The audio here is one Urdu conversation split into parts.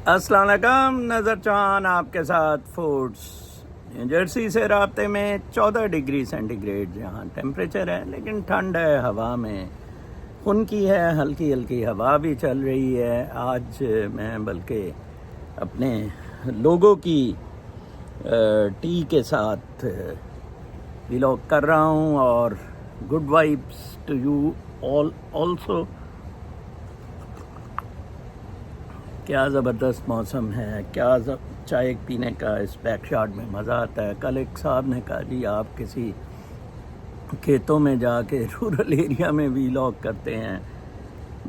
السلام علیکم، نظر چوہان آپ کے ساتھ فوڈس جرسی سے رابطے میں 14 ڈگری سینٹی گریڈ یہاں ٹیمپریچر ہے، لیکن ٹھنڈ ہے، ہوا میں خنکی ہے، ہلکی ہلکی ہوا بھی چل رہی ہے۔ آج میں بلکہ اپنے لوگوں کی ٹی کے ساتھ ولاگ کر رہا ہوں، اور good vibes to you all also. کیا زبردست موسم ہے، کیا چائے پینے کا اس بیک یارڈ میں مزہ آتا ہے۔ کل ایک صاحب نے کہا جی آپ کسی کھیتوں میں جا کے رورل ایریا میں ویلاگ کرتے ہیں۔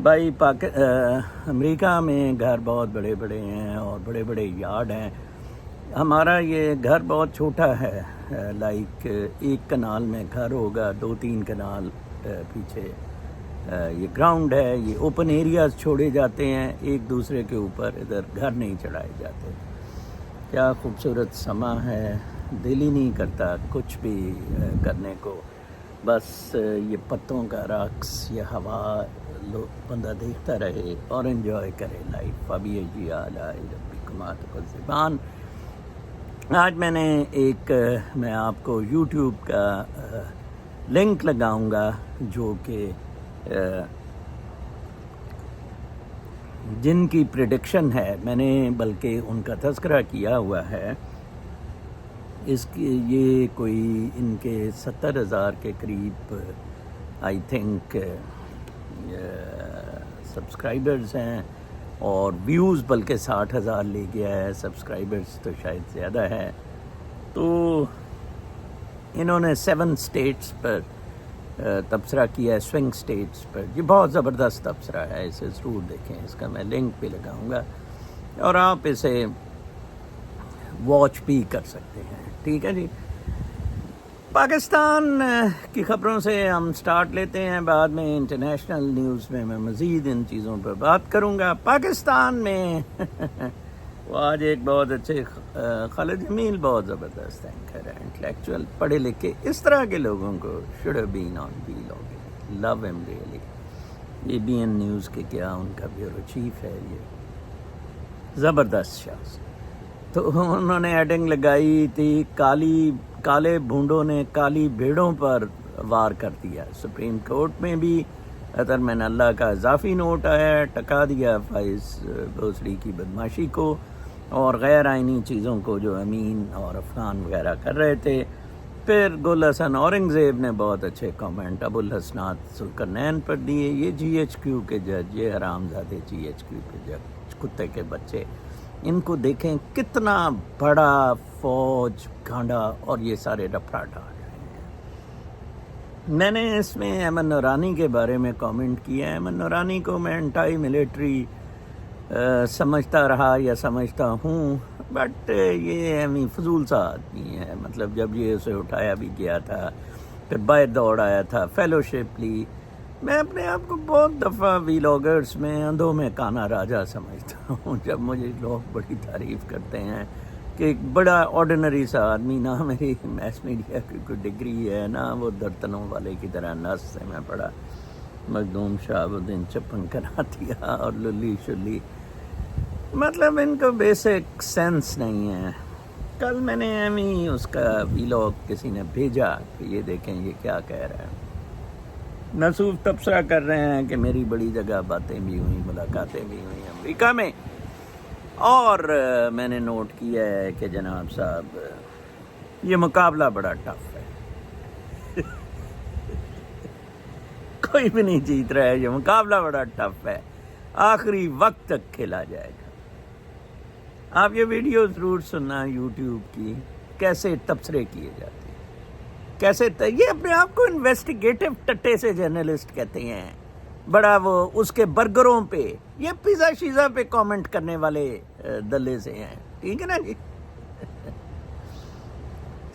بھائی امریکہ میں گھر بہت بڑے بڑے ہیں اور بڑے بڑے یارڈ ہیں۔ ہمارا یہ گھر بہت چھوٹا ہے، لائک ایک کنال میں گھر ہوگا، 2-3 کنال پیچھے یہ گراؤنڈ ہے، یہ اوپن ایریاز چھوڑے جاتے ہیں ایک دوسرے کے اوپر، ادھر گھر نہیں چڑھائے جاتے۔ کیا خوبصورت سما ہے، دل ہی نہیں کرتا کچھ بھی کرنے کو، بس یہ پتوں کا رقص، یہ ہوا بندہ دیکھتا رہے اور انجوائے کرے لائف۔ ابھی جی ربی کمات کو زبان۔ آج میں آپ کو یوٹیوب کا لنک لگاؤں گا، جو کہ جن کی پریڈکشن ہے، میں نے بلکہ ان کا تذکرہ کیا ہوا ہے، یہ کوئی ان کے 70,000 کے قریب آئی تھنک سبسکرائبرز ہیں، اور ویوز بلکہ 60,000 لے گیا ہے، سبسکرائبرز تو شاید زیادہ ہے۔ تو انہوں نے 7 اسٹیٹس پر تبصرہ کیا ہے، سوئنگ اسٹیٹس پر۔ یہ بہت زبردست تبصرہ ہے، اسے ضرور دیکھیں، اس کا میں لنک بھی لگاؤں گا اور آپ اسے واچ بھی کر سکتے ہیں، ٹھیک ہے جی۔ پاکستان کی خبروں سے ہم سٹارٹ لیتے ہیں، بعد میں انٹرنیشنل نیوز میں مزید ان چیزوں پر بات کروں گا۔ پاکستان میں وہ آج ایک بہت اچھے خالد جمیل بہت زبردست اینکر ہے، انٹلیکچوئل، پڑھے لکھے، اس طرح کے لوگوں کو should have been on vlog, love them really. یہ بی این نیوز کے کیا ان کا بیورو چیف ہے، یہ زبردست شخص۔ تو انہوں نے ایڈنگ لگائی تھی، کالے بھونڈوں نے کالی بھیڑوں پر وار کر دیا۔ سپریم کورٹ میں بھی اطہر اللہ کا اضافی نوٹ آیا، ٹکا دیا فائز بھوسڑی کی بدماشی کو اور غیر آئینی چیزوں کو جو امین اور افغان وغیرہ کر رہے تھے۔ پھر گل حسن اورنگزیب نے بہت اچھے کامنٹ ابو الحسنات ذوالقرنین پر دیے۔ یہ جی ایچ کیو کے جج، یہ حرام زادے جی ایچ کیو کے جج، کتے کے بچے، ان کو دیکھیں کتنا بڑا فوج گھانڈا اور یہ سارے رفڑا ڈال رہے ہیں۔ میں نے اس میں ایمن نورانی کے بارے میں کامنٹ کیا ہے۔ ایمن نورانی کو میں انٹائی ملٹری سمجھتا رہا یا سمجھتا ہوں، بٹ یہ فضول سا آدمی ہے۔ مطلب جب یہ اسے اٹھایا بھی گیا تھا، پھر باہر دوڑ آیا تھا، فیلوشپ لی۔ میں اپنے آپ کو بہت دفعہ ویلاگرز میں اندھوں میں کانا راجا سمجھتا ہوں، جب مجھے لوگ بڑی تعریف کرتے ہیں کہ ایک بڑا آرڈینری سا آدمی، نہ میری میس میڈیا کی کوئی ڈگری ہے، نہ وہ درتنوں والے کی طرح نس سے میں پڑھا، مخدوم شہاب الدین چپن کرا دیا اور للی شلی، مطلب ان کو بیسک سینس نہیں ہے۔ کل میں نے اس کا ویلاگ کسی نے بھیجا کہ یہ دیکھیں یہ کیا کہہ رہا ہے۔ نصوف تبصرہ کر رہے ہیں کہ میری بڑی جگہ باتیں بھی ہوئیں، ملاقاتیں بھی ہوئیں امریکہ میں، اور میں نے نوٹ کیا ہے کہ جناب صاحب یہ مقابلہ بڑا ٹف ہے، کوئی بھی نہیں جیت رہا ہے، یہ مقابلہ بڑا ٹف ہے، آخری وقت تک کھیلا جائے گا۔ آپ یہ ویڈیو ضرور سننا یوٹیوب کی، کیسے تبصرے کیے جاتے ہیں، کیسے یہ اپنے آپ کو انویسٹیگیٹو ٹٹے سے جرنلسٹ کہتے ہیں، بڑا وہ اس کے برگروں پہ، یہ پیزا شیزا پہ کامنٹ کرنے والے دلے سے ہیں، ٹھیک ہے نا جی۔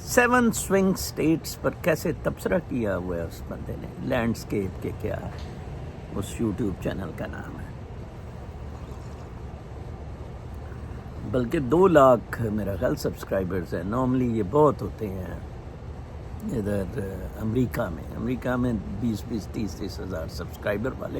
7 سوئنگ سٹیٹس پر کیسے تبصرہ کیا ہوا ہے اس بندے نے، لینڈسکیپ کے کیا ہے، اس یوٹیوب چینل کا نام ہے۔ بلکہ 2 لاکھ میرا خیال سبسکرائبرز ہیں، نارملی یہ بہت ہوتے ہیں ادھر امریکہ میں 20-30 ہزار سبسکرائبر والے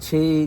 6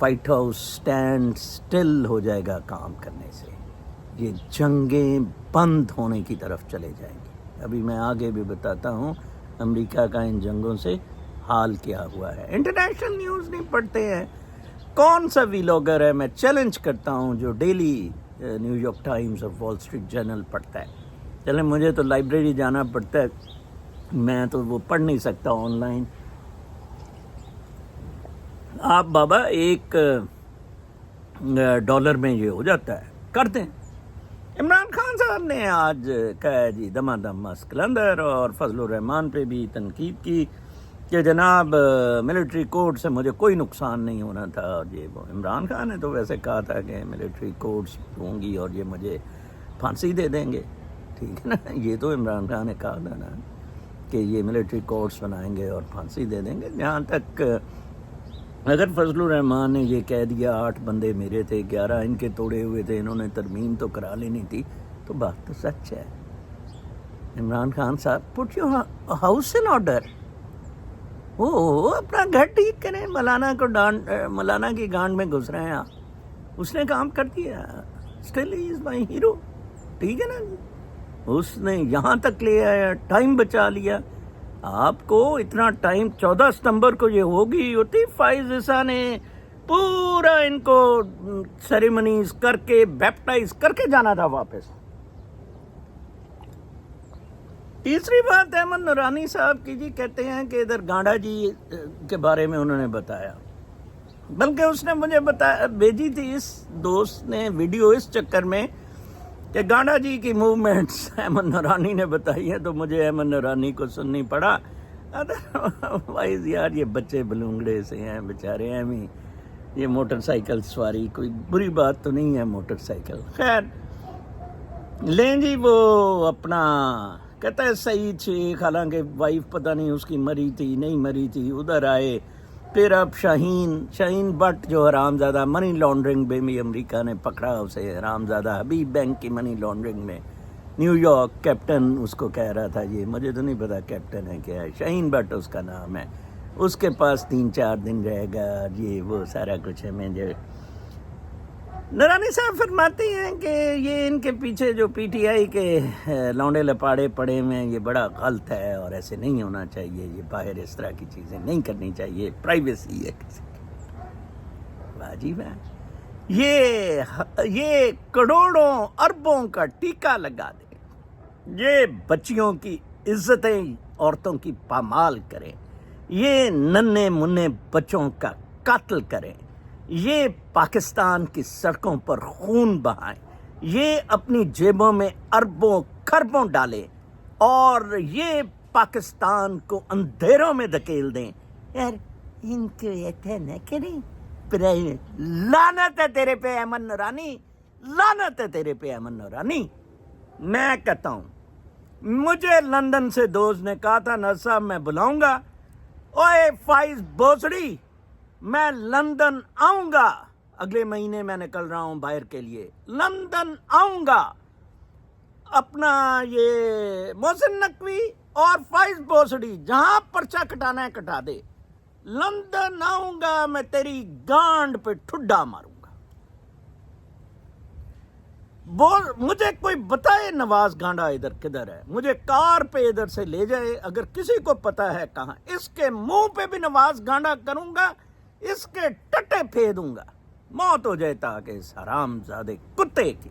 وائٹ ہاؤس اسٹینڈ سٹل ہو جائے گا کام کرنے سے. یہ جنگیں بند ہونے کی طرف چلے جائیں گی. ابھی میں آگے بھی بتاتا ہوں امریکہ کا ان جنگوں سے حال کیا ہوا ہے. انٹرنیشنل نیوز نہیں پڑھتے ہیں. کون سا ویلاگر ہے, میں چیلنج کرتا ہوں, جو ڈیلی نیو یارک ٹائمز اور وال اسٹریٹ جرنل پڑھتا ہے؟ چلیں مجھے تو لائبریری جانا پڑتا ہے, میں تو وہ پڑھ نہیں سکتا آن لائن. آپ بابا $1 میں یہ ہو جاتا ہے, کر دیں. عمران خان صاحب نے آج کہا جی دما دم ماسک کلندر, اور فضل الرحمان پہ بھی تنقید کی کہ جناب ملٹری کوڈ سے مجھے کوئی نقصان نہیں ہونا تھا. اور یہ وہ عمران خان نے تو ویسے کہا تھا کہ ملٹری کوڈز ہوں گی اور یہ مجھے پھانسی دے دیں گے, ٹھیک ہے نا. یہ تو عمران خان نے کہا تھا نا کہ یہ ملٹری کوڈز بنائیں گے اور پھانسی دے دیں گے. جہاں تک اگر فضل الرحمان نے یہ کہہ دیا 8 بندے میرے تھے, 11 ان کے توڑے ہوئے تھے, انہوں نے ترمیم تو کرا لینی تھی, تو بات تو سچ ہے. عمران خان صاحب put your house in order, وہ اپنا گھر ٹھیک کریں. مولانا کی گانڈ میں گھس رہے ہیں آپ. اس نے کام کر دیا, still he is my hero, ٹھیک ہے نا. اس نے یہاں تک لے آیا, ٹائم بچا لیا. آپ کو اتنا ٹائم 14 ستمبر کو یہ ہوگی ہوتی, فائز عیسیٰ نے پورا ان کو سیریمنیز کر کے بیپٹائز کر کے جانا تھا واپس. تیسری بات احمد نورانی صاحب کی جی, کہتے ہیں کہ ادھر گانڈا جی کے بارے میں انہوں نے بتایا, بلکہ اس نے مجھے بھیجی تھی اس دوست نے ویڈیو اس چکر میں کہ گانڈا جی کی موومنٹس احمد نورانی نے بتائی ہے, تو مجھے احمد نورانی کو سننی پڑا. وائز یار یہ بچے بلونگڑے سے ہیں بیچارے ہیں, یہ موٹر سائیکل سواری کوئی بری بات تو نہیں ہے موٹر سائیکل. خیر لیں جی, وہ اپنا کہتا ہے سعید شیخ, حالانکہ وائف پتہ نہیں اس کی مری تھی نہیں مری تھی, ادھر آئے. پھر اب شاہین بٹ جو حرامزادہ منی لانڈرنگ میں بھی امریکہ نے پکڑا اسے, حرامزادہ حبیب بینک کی منی لانڈرنگ میں نیو یارک کیپٹن اس کو کہہ رہا تھا. یہ مجھے تو نہیں پتا کیپٹن ہے کیا ہے, شاہین بٹ اس کا نام ہے. اس کے پاس 3-4 دن رہے گا, یہ وہ سارا کچھ ہے. میں جو نورانی صاحب فرماتے ہیں کہ یہ ان کے پیچھے جو پی ٹی آئی کے لونڈے لپاڑے پڑے ہوئے ہیں, یہ بڑا غلط ہے اور ایسے نہیں ہونا چاہیے, یہ باہر اس طرح کی چیزیں نہیں کرنی چاہیے, پرائیویسی ہے کسی کی. واجب ہے یہ کروڑوں اربوں کا ٹیکہ لگا دے, یہ بچیوں کی عزتیں عورتوں کی پامال کریں, یہ ننھے منھے بچوں کا قتل کریں, یہ پاکستان کی سڑکوں پر خون بہائیں, یہ اپنی جیبوں میں اربوں کھربوں ڈالیں, اور یہ پاکستان کو اندھیروں میں دھکیل دیں. یار ان کو ایسا نہ کریں. لعنت ہے تیرے پہ احمد نورانی, لعنت ہے تیرے پہ احمد نورانی. میں کہتا ہوں, مجھے لندن سے دوست نے کہا تھا نر صاحب میں بلاؤں گا, اوے فائز بوسڑی میں لندن آؤں گا, اگلے مہینے میں نکل رہا ہوں باہر کے لیے, لندن آؤں گا. اپنا یہ محسن نقوی اور فائز بوسڑی جہاں پرچہ کٹانا ہے کٹا دے, لندن آؤں گا, میں تیری گانڈ پہ ٹھڈا ماروں گا. مجھے کوئی بتائے نواز گانڈا ادھر کدھر ہے, مجھے کار پہ ادھر سے لے جائے, اگر کسی کو پتا ہے کہاں. اس کے منہ پہ بھی نواز گانڈا کروں گا, اس کے ٹٹے پھیدوں گا, موت ہو جائے تاکہ اس حرام زادے کتے کی.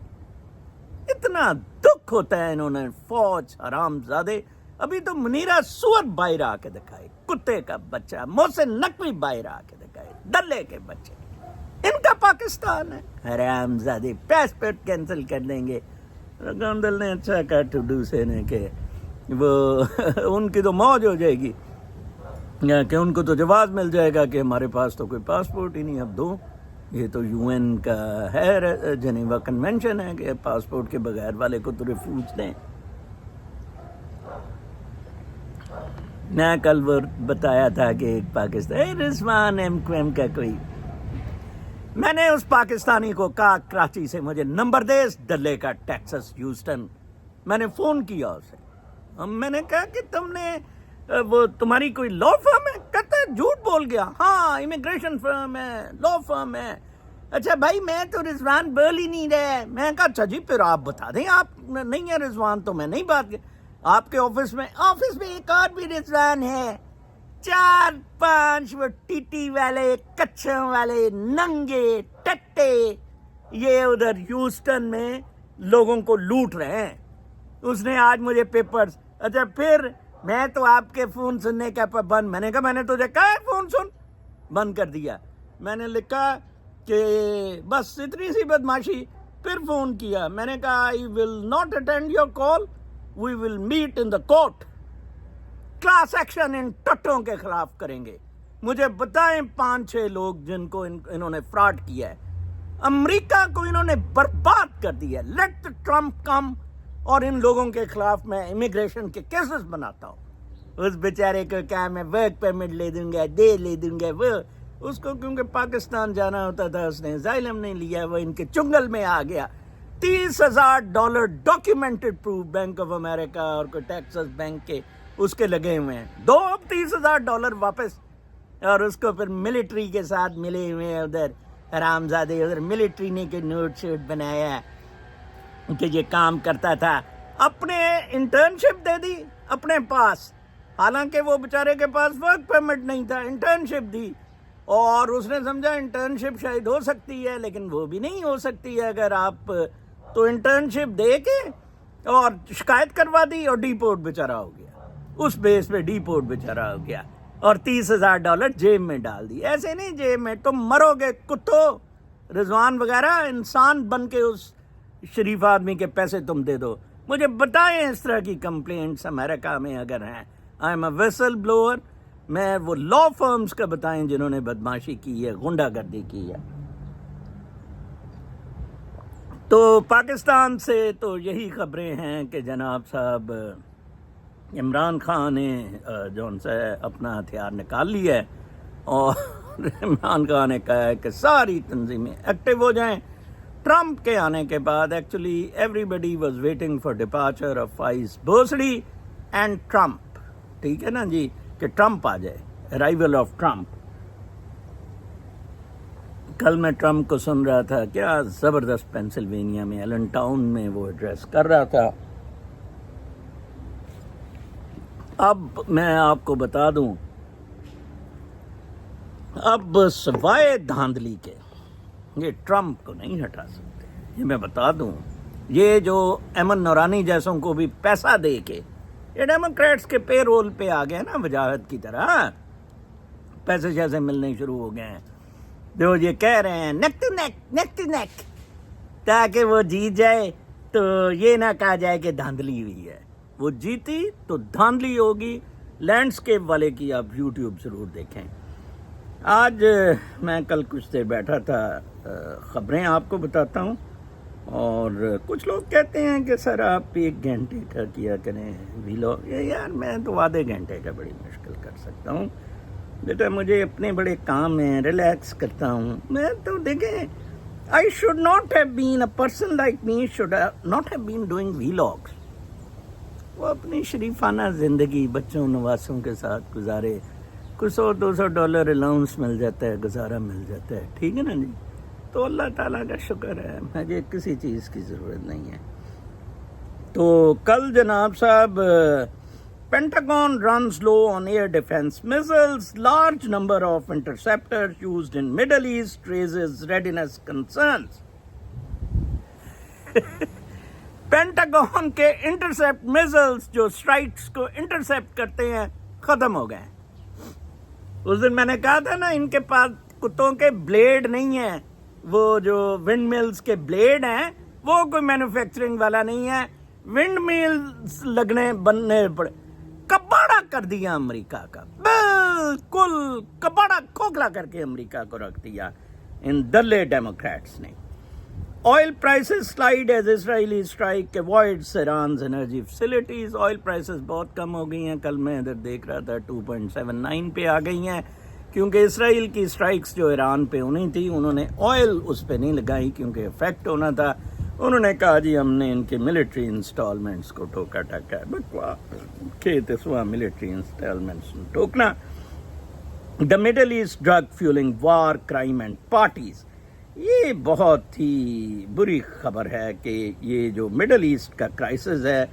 اتنا دکھ ہوتا ہے انہوں نے فوج حرام زادے. ابھی تو منیرہ سور باہر آ کے دکھائے, کتے کا بچہ محسن نقوی باہر آ کے دکھائے, دلے کے بچے. ان کا پاکستان ہے, حرام زادے پاسپورٹ کینسل کر دیں گے. گاندل نے اچھا کہا ٹوڈو سے نے کہ وہ ان کی تو موج ہو جائے گی, کہ ان کو تو جواز مل جائے گا کہ ہمارے پاس تو کوئی پاسپورٹ ہی نہیں. اب دو, یہ تو یو این کا ہے, جنیوا کنونشن ہے کہ پاسپورٹ کے بغیر والے کو تو ریفیوز دیں. میں کل وہ بتایا تھا کہ ایک پاکستان رضوان ایم کو ایم کا کوئی, میں نے اس پاکستانی کو کہا کراچی سے مجھے نمبر دے اس ڈلے کا, ٹیکسس ہیوسٹن. میں نے فون کیا اسے, میں نے کہا کہ تم نے وہ تمہاری کوئی لا فرم ہے؟ کہتا ہے جھوٹ بول گیا، ہاں امیگریشن فرم ہے، لا فرم ہے۔ اچھا بھائی میں تو رضوان بول ہی نہیں رہے۔ میں کہا اچھا جی پھر آپ بتا دیں، آپ نہیں ہے رضوان تو میں نہیں بات کر۔ آپ کے آفس میں ایک اور بھی رضوان ہے، 4-5 وہ ٹی ٹی والے، کچھوں والے، ننگے ٹٹے، یہ ادھر ہیوسٹن میں لوگوں کو لوٹ رہے ہیں۔ اس نے آج مجھے پیپرز، اچھا پھر میں تو آپ کے فون سننے کا پابند، میں نے کہا میں نے تجھے کہا ہے فون سن، بند کر دیا۔ میں نے لکھا کہ بس اتنی سی بدماشی، پھر فون کیا، میں نے کہا I will not attend your call, we will meet in the court، class action ان ٹٹوں کے خلاف کریں گے۔ مجھے بتائیں 5-6 لوگ جن کو انہوں نے فراڈ کیا ہے، امریکہ کو انہوں نے برباد کر دیا ہے۔ لیٹ ٹرمپ کم، اور ان لوگوں کے خلاف میں امیگریشن کے کیسز بناتا ہوں۔ اس بیچارے کو کیا میں ورک پرمٹ لے دوں گا، لے دوں گا، وہ اس کو کیونکہ پاکستان جانا ہوتا تھا، اس نے اسائلم نہیں لیا، وہ ان کے چنگل میں آ گیا۔ $30,000 documented proof bank of America اور کوئی ٹیکسس بینک کے اس کے لگے ہوئے ہیں، دو $30,000 واپس، اور اس کو پھر ملٹری کے ساتھ ملے ہوئے ہیں ادھر حرامزادے، ادھر ملٹری نے کوئی نوٹ شوٹ بنایا کہ یہ کام کرتا تھا، اپنے انٹرنشپ دے دی اپنے پاس، حالانکہ وہ بیچارے کے پاس ورک پرمٹ نہیں تھا، انٹرنشپ دی، اور اس نے سمجھا انٹرنشپ شاید ہو سکتی ہے، لیکن وہ بھی نہیں ہو سکتی ہے اگر آپ تو انٹرنشپ دے کے اور شکایت کروا دی، اور ڈی پورٹ بیچارہ ہو گیا، اس بیس پہ ڈی پورٹ بیچارہ ہو گیا، اور $30,000 جیب میں ڈال دی۔ ایسے نہیں جیب میں، تم مرو گے کتو، رضوان وغیرہ انسان بن کے اس شریف آدمی کے پیسے تم دے دو۔ مجھے بتائیں اس طرح کی کمپلینٹس امریکہ میں اگر ہیں، آئی ایم اے ویسل بلوور، میں وہ لا فرمز کا بتائیں جنہوں نے بدماشی کی ہے، غنڈہ گردی کی ہے۔ تو پاکستان سے تو یہی خبریں ہیں کہ جناب صاحب عمران خان نے جو ان سے اپنا ہتھیار نکال لیا ہے، اور عمران خان نے کہا ہے کہ ساری تنظیمیں ایکٹیو ہو جائیں۔ ٹرمپ کے آنے کے بعد actually everybody was waiting for departure of vice بوسڈی اینڈ ٹرمپ، ٹھیک ہے نا جی، کہ ٹرمپ آ جائے، ارائیول آف ٹرمپ۔ کل میں ٹرمپ کو سن رہا تھا، کیا زبردست پینسلوینیا میں ایلن ٹاؤن میں وہ ایڈریس کر رہا تھا۔ اب میں آپ کو بتا دوں، اب سوائے دھاندلی کے یہ ٹرمپ کو نہیں ہٹا سکتے، یہ میں بتا دوں۔ یہ جو ایمن نورانی جیسوں کو بھی پیسہ دے کے یہ ڈیموکریٹس کے پے رول پہ آ گئے نا، وجاہت کی طرح پیسے شیسے ملنے شروع ہو گئے ہیں، جو یہ کہہ رہے ہیں نیک ٹو نیک، تاکہ وہ جیت جائے تو یہ نہ کہا جائے کہ دھاندلی ہوئی ہے۔ وہ جیتی تو دھاندلی ہوگی۔ لینڈسکیپ والے کی آپ یوٹیوب ضرور دیکھیں۔ آج میں کل کچھ دیر بیٹھا تھا، خبریں آپ کو بتاتا ہوں، اور کچھ لوگ کہتے ہیں کہ سر آپ 1 گھنٹے کا کیا کریں ویلاگ۔ یار میں تو آدھے گھنٹے کا بڑی مشکل کر سکتا ہوں بیٹا، مجھے اپنے بڑے کام ہیں، ریلیکس کرتا ہوں میں تو۔ دیکھیں I should not have been, a person like me should not have been doing vlogs۔ وہ اپنی شریفانہ زندگی بچوں نواسوں کے ساتھ گزارے، کچھ $100-200 الاؤنس مل جاتا ہے، گزارا مل جاتا ہے، ٹھیک ہے نا جی۔ تو اللہ تعالیٰ کا شکر ہے، مجھے کسی چیز کی ضرورت نہیں ہے۔ تو کل جناب صاحب Pentagon runs low on air defense missiles. Large number of interceptors used in Middle East raises readiness concerns. Pentagon کے انٹرسیپٹ میزلز جو اسٹرائکس کو انٹرسیپٹ کرتے ہیں ختم ہو گئے ہیں۔ اس دن میں نے کہا تھا نا، ان کے پاس کتوں کے بلیڈ نہیں ہیں، وہ جو ونڈ ملز کے بلیڈ ہیں وہ کوئی مینوفیکچرنگ والا نہیں ہے، ونڈ ملز بننے پڑے۔ کباڑا کر دیا امریکہ کا، بالکل کباڑا کھوکھلا کر کے امریکہ کو رکھ دیا ان دلے ڈیموکریٹس نے۔ Oil prices slide as Israeli strike avoids Iran's energy facilities۔ Oil prices بہت کم ہو گئی ہیں، کل میں ادھر دیکھ رہا تھا 2.79 پہ آ گئی ہیں، کیونکہ اسرائیل کی اسٹرائکس جو ایران پہ ہونی تھی انہوں نے آئل اس پہ نہیں لگائی، کیونکہ افیکٹ ہونا تھا۔ انہوں نے کہا جی ہم نے ان کے ملٹری انسٹالمنٹس کو ٹھوکا ٹھاکا ہے. بکواس کھیت سوا ملٹری انسٹالمنٹس ٹھوکنا. The Middle East drug fuelling war crime and parties. یہ بہت ہی بری خبر ہے کہ یہ جو مڈل ایسٹ کا کرائسس ہے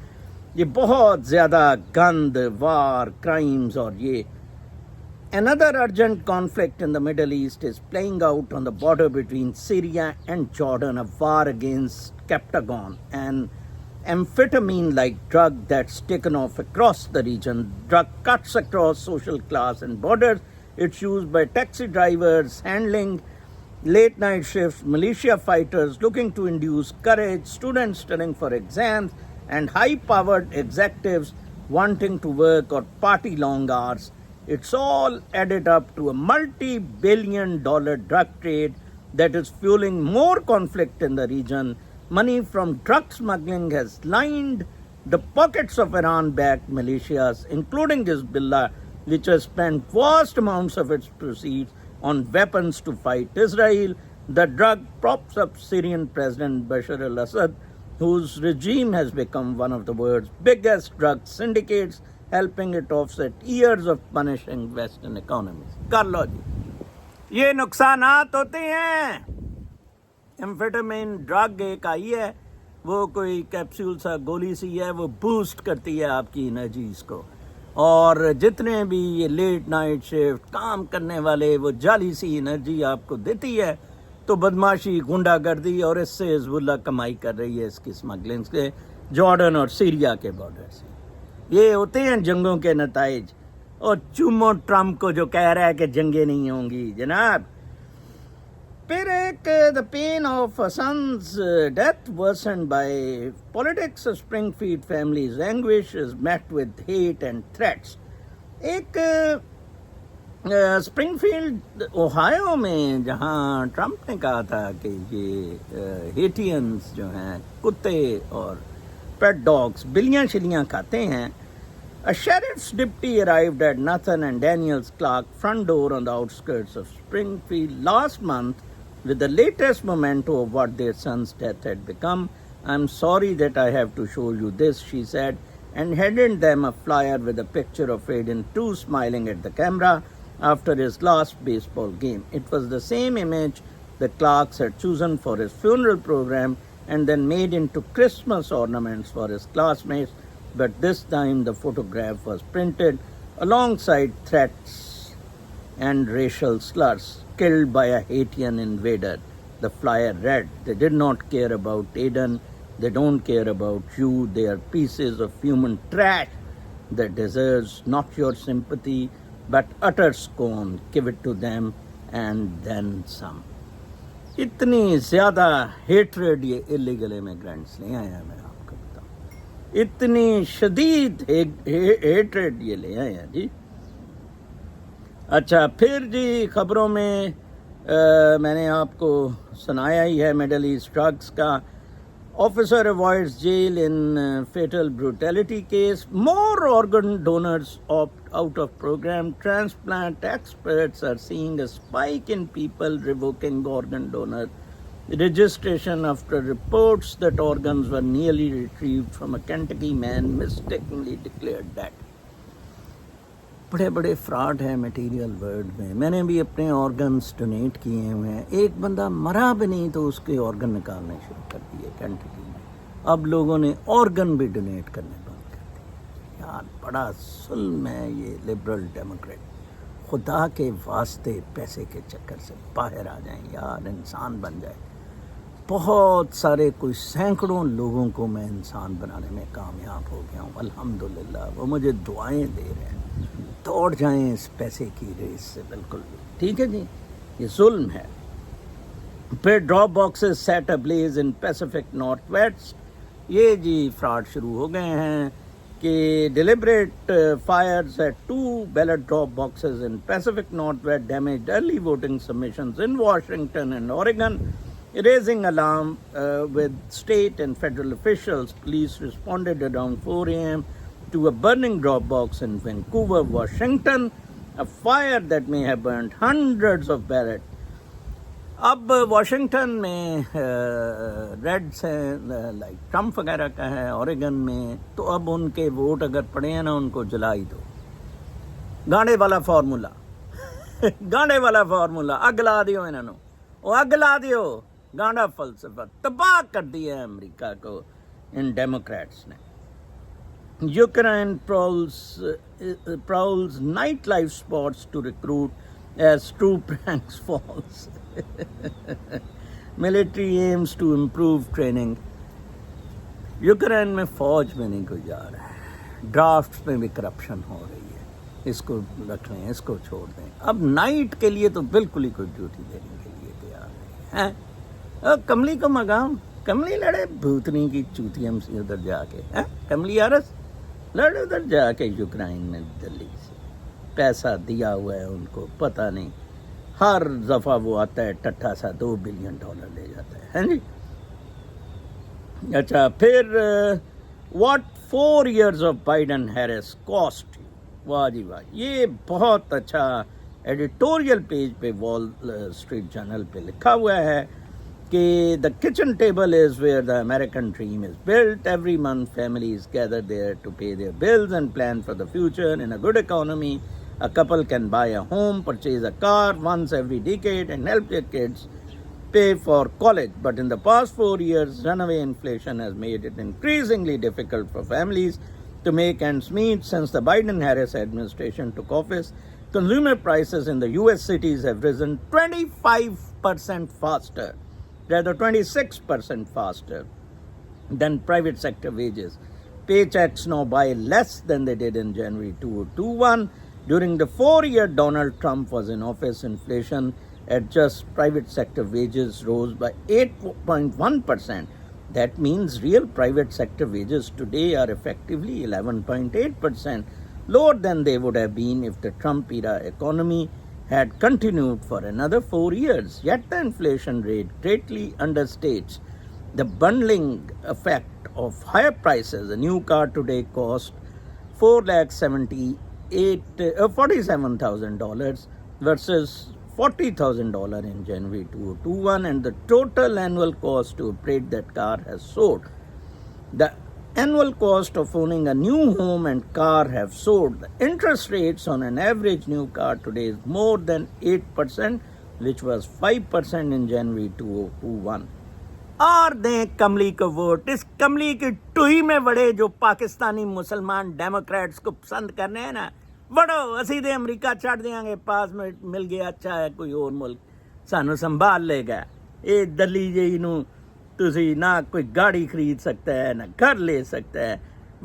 یہ بہت زیادہ گند, وار, کرائمز اور یہ another urgent conflict in the Middle East is playing out on the border between Syria and Jordan, a war against Captagon, an amphetamine-like drug that's taken off across the region. Drug cuts across social class and borders. It's used by taxi drivers handling late-night shifts, militia fighters looking to induce courage, students studying for exams, and high-powered executives wanting to work or party long hours. It's all added up to a multi-billion-dollar drug trade that is fueling more conflict in the region. Money from drug smuggling has lined the pockets of Iran-backed militias, including Hezbollah, which has spent vast amounts of its proceeds on weapons to fight Israel. The drug props up Syrian President Bashar al-Assad, whose regime has become one of the world's biggest drug syndicates, helping it offset years of punishing Western economies. کر لو جی, یہ نقصانات ہوتے ہیں. ایمفیٹامین ڈرگ ایک آئی ہے, وہ کوئی کیپسول سا گولی سی ہے, وہ بوسٹ کرتی ہے آپ کی انرجیز کو, اور جتنے بھی یہ لیٹ نائٹ شفٹ کام کرنے والے وہ جعلی سی انرجی آپ کو دیتی ہے. تو بدماشی, غنڈہ گردی, اور اس سے حزب اللہ کمائی کر رہی ہے اس کی اسمگلنگ سے جارڈن اور سیریا کے بارڈر سے. یہ ہوتے ہیں جنگوں کے نتائج. اور چومو ٹرمپ کو جو کہہ رہا ہے کہ جنگیں نہیں ہوں گی جناب. پھر ایک the pain of son's death worsened by politics. Springfield families anguish is met with hate and threats. ایک اسپرنگ فیلڈ اوہایو میں جہاں ٹرمپ نے کہا تھا کہ یہ ہیٹینز جو ہیں کتے اور پیٹ ڈاگس بلیاں شلیاں کھاتے ہیں. A sheriff's deputy arrived at Nathan and Daniel's Clark front door on the outskirts of Springfield last month with the latest memento of what their son's death had become. I'm sorry that I have to show you this, she said, and handed them a flyer with a picture of Aiden too smiling at the camera after his last baseball game. It was the same image the Clarks had chosen for his funeral program and then made into Christmas ornaments for his classmates. But this time the photograph was printed alongside threats and racial slurs. Killed by a Haitian invader. The flyer read, they did not care about Aiden. They don't care about you. They are pieces of human trash that deserves not your sympathy but utter scorn. Give it to them and then some. اتنی زیادہ ہیٹریڈ یہ اللیگل امیگرینٹس لے آئے ہیں. میں آپ کو بتاؤں اتنی شدید ہیٹریڈ یہ لے آئے ہیں جی. اچھا پھر جی خبروں میں میں نے آپ کو سنایا ہی ہے مڈل ایسٹ ڈرگس کا. Officer avoids jail in fatal brutality case. More organ donors opt out of program. Transplant experts are seeing a spike in people revoking organ donor registration after reports that organs were nearly retrieved from a Kentucky man mistakenly declared dead. بڑے بڑے فراڈ ہیں میٹیریل ورلڈ میں. میں نے بھی اپنے آرگنز ڈونیٹ کیے ہوئے ہیں. ایک بندہ مرا بھی نہیں تو اس کے آرگن نکالنے شروع کر دیے کینٹکی میں. اب لوگوں نے آرگن بھی ڈونیٹ کرنے بند کر دیے. یار بڑا ظلم ہے یہ لبرل ڈیموکریٹ. خدا کے واسطے پیسے کے چکر سے باہر آ جائیں یار, انسان بن جائے. بہت سارے کوئی سینکڑوں لوگوں کو میں انسان بنانے میں کامیاب ہو گیا ہوں الحمدللہ. وہ مجھے دعائیں دے رہے ہیں. دوڑ جائیں اس پیسے کی ریس سے بالکل بھی. ٹھیک ہے جی, یہ ظلم ہے. پھر drop boxes set ablaze in Pacific Northwest. یہ جی فراڈ شروع ہو گئے ہیں کہ deliberate fires at 2 ballot drop boxes in Pacific Northwest damaged early voting submissions in Washington and Oregon, raising alarm with state and federal officials. Police responded around 4 a.m. to a burning drop box in Vancouver, Washington, a fire that may have burned hundreds of ballots. اب واشنگٹن میں ریڈس ہیں لائک ٹرمپ وغیرہ کا ہے، اوریگن میں، تو اب ان کے ووٹ اگر پڑے ہیں نا ان کو جلا ہی دو. گانڈے والا فارمولا گانڈے والا فارمولا اگ لا دیو انہوں نے، وہ اگ لا دیو. گانڈا فلسفہ تباہ کر دیا ہے امریکہ کو ان ڈیموکریٹس نے. Ukraine prowls nightlife spots to recruit as true pranks falls. Military aims to improve training. Ukraine میں فوج میں نہیں کوئی جا رہا ہے، ڈرافٹس میں بھی کرپشن ہو رہی ہے. اس کو رکھ لیں، اس کو چھوڑ دیں. اب نائٹ کے لیے تو بالکل ہی کوئی ڈیوٹی دینے کے لیے تیار نہیں ہے. کملی کو مقام، کملی لڑے بھوتنی کی چوتیم سے ادھر جا کے. کملی عرض لڑے ادھر جا کے یوکرائن میں، دلی سے پیسہ دیا ہوا ہے ان کو، پتہ نہیں ہر دفعہ وہ آتا ہے ٹٹھا سا $2 بلین لے جاتا ہے جی. اچھا پھر what 4 years of Biden Harris cost you. واہ جی واہ، یہ بہت اچھا ایڈیٹوریل پیج پہ وال اسٹریٹ جرنل پہ لکھا ہوا ہے کہ the kitchen table is where the American dream is built. Every month families gather there to pay their bills and plan for the future. In a good economy, a couple can buy a home, purchase a car once every decade and help their kids pay for college. But in the past 4 years, runaway inflation has made it increasingly difficult for families to make ends meet. Since the Biden-Harris administration took office, consumer prices in the US cities have risen 25% faster, rather 26% faster than private sector wages. Paychecks now buy less than they did in January 2021. During the 4-year Donald Trump was in office, inflation at just private sector wages rose by 8.1%. That means real private sector wages today are effectively 11.8% lower than they would have been if the Trump era economy had continued for another 4 years. Yet the inflation rate greatly understates the bundling effect of higher prices. A new car today costs $47,000 versus $40,000 in January 2021, and the total annual cost to upgrade that car has soared. The annual cost of owning a new home and car have soared. The interest rates on an average new car today is more than 8%, which was 5% in January 2021. اور دیں کملی کو ووٹ. اس کملی کی ٹوئی میں بڑے جو پاکستانی مسلمان ڈیموکریٹس کو پسند کرنے ہیں نا، بڑو اسی دے امریکہ چڑھ دیاں گے. پاس میں مل گیا، اچھا ہے کوئی اور ملک سانو سنبھال لے گا. یہ دلی جی نو تسی نہ کوئی گاڑی خرید سکتا ہے نہ گھر لے سکتا ہے،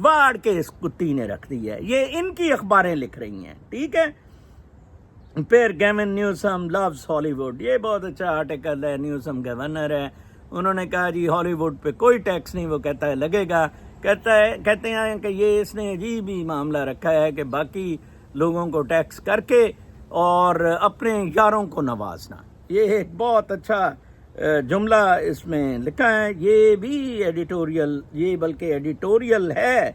واڑ کے اس کتی نے رکھ دی ہے. یہ ان کی اخباریں لکھ رہی ہیں، ٹھیک ہے. پھر گیون نیوسم لوز ہالی ووڈ، یہ بہت اچھا آرٹیکل ہے. نیوسم گورنر ہے، انہوں نے کہا جی ہالی ووڈ پہ کوئی ٹیکس نہیں. وہ کہتا ہے لگے گا. کہتے ہیں کہ یہ اس نے عجیب ہی معاملہ رکھا ہے کہ باقی لوگوں کو ٹیکس کر کے اور اپنے یاروں کو نوازنا. یہ ایک بہت اچھا جملہ اس میں لکھا ہے. یہ بھی ایڈیٹوریل، یہ بلکہ ایڈیٹوریل ہے.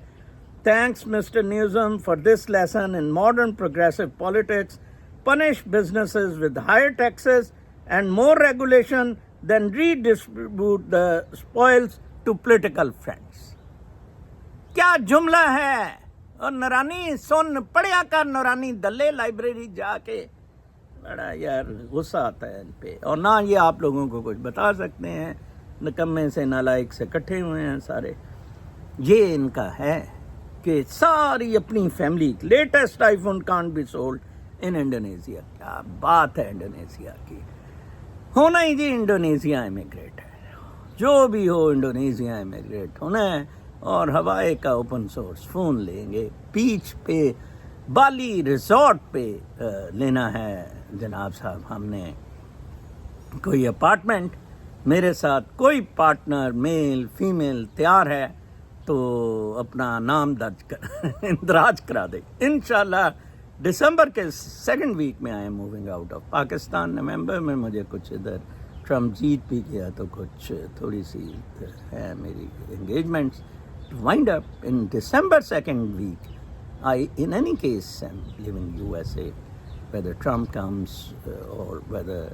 Thanks Mr Newsom for this lesson in modern progressive politics. Punish businesses with higher taxes and more regulation then redistribute the spoils to political friends. کیا جملہ ہے. اور نورانی سن پڑھیا کر، نورانی دلے لائبریری جا کے. بڑا یار غصہ آتا ہے ان پہ، اور نہ یہ آپ لوگوں کو کچھ بتا سکتے ہیں. نکمے سے نالائق سے کٹھے ہوئے ہیں سارے. یہ ان کا ہے کہ ساری اپنی family. Latest iPhone can't be sold in Indonesia. کیا بات ہے انڈونیشیا کی. ہونا ہی جی انڈونیشیا امیگریٹ ہے، جو بھی ہو انڈونیشیا امیگریٹ ہونا ہے. اور ہوائے کا اوپن سورس فون لیں گے. بیچ پہ بالی ریزورٹ پہ لینا ہے جناب صاحب. ہم نے کوئی اپارٹمنٹ، میرے ساتھ کوئی پارٹنر میل فیمیل تیار ہے تو اپنا نام درج کر اندراج کرا دے. انشاءاللہ دسمبر کے 2nd ویک میں I am moving out of Pakistan. نومبر میں مجھے کچھ ادھر ٹرمپ جیت بھی گیا تو کچھ تھوڑی سی ہے میری engagements. وائنڈ up in December 2nd week. I in any case am living USA, whether Trump comes or whether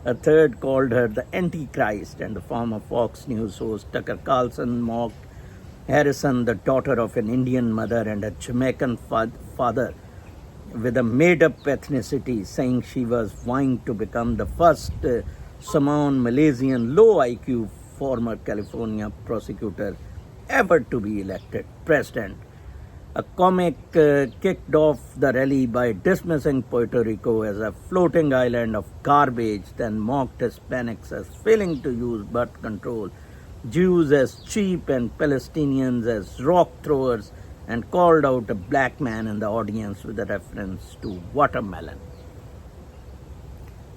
A third called her the Antichrist, and the former Fox News host Tucker Carlson mocked Harrison, the daughter of an Indian mother and a Jamaican father with a made-up ethnicity, saying she was vying to become the first Samoan Malaysian low IQ former California prosecutor ever to be elected president. A comic kicked off the rally by dismissing Puerto Rico as a floating island of garbage, then mocked Hispanics as failing to use birth control, Jews as cheap and Palestinians as rock throwers, and called out a black man in the audience with a reference to watermelon.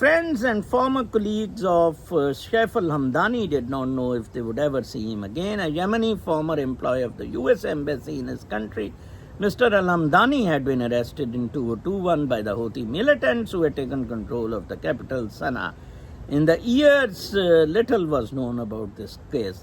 Friends and former colleagues of Saif al-Hamdani did not know if they would ever see him again. A Yemeni former employee of the US Embassy in his country, Mr. al-Hamdani, had been arrested in 2021 by the Houthi militants who had taken control of the capital Sana'a. In the years, little was known about this case.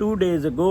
2 days ago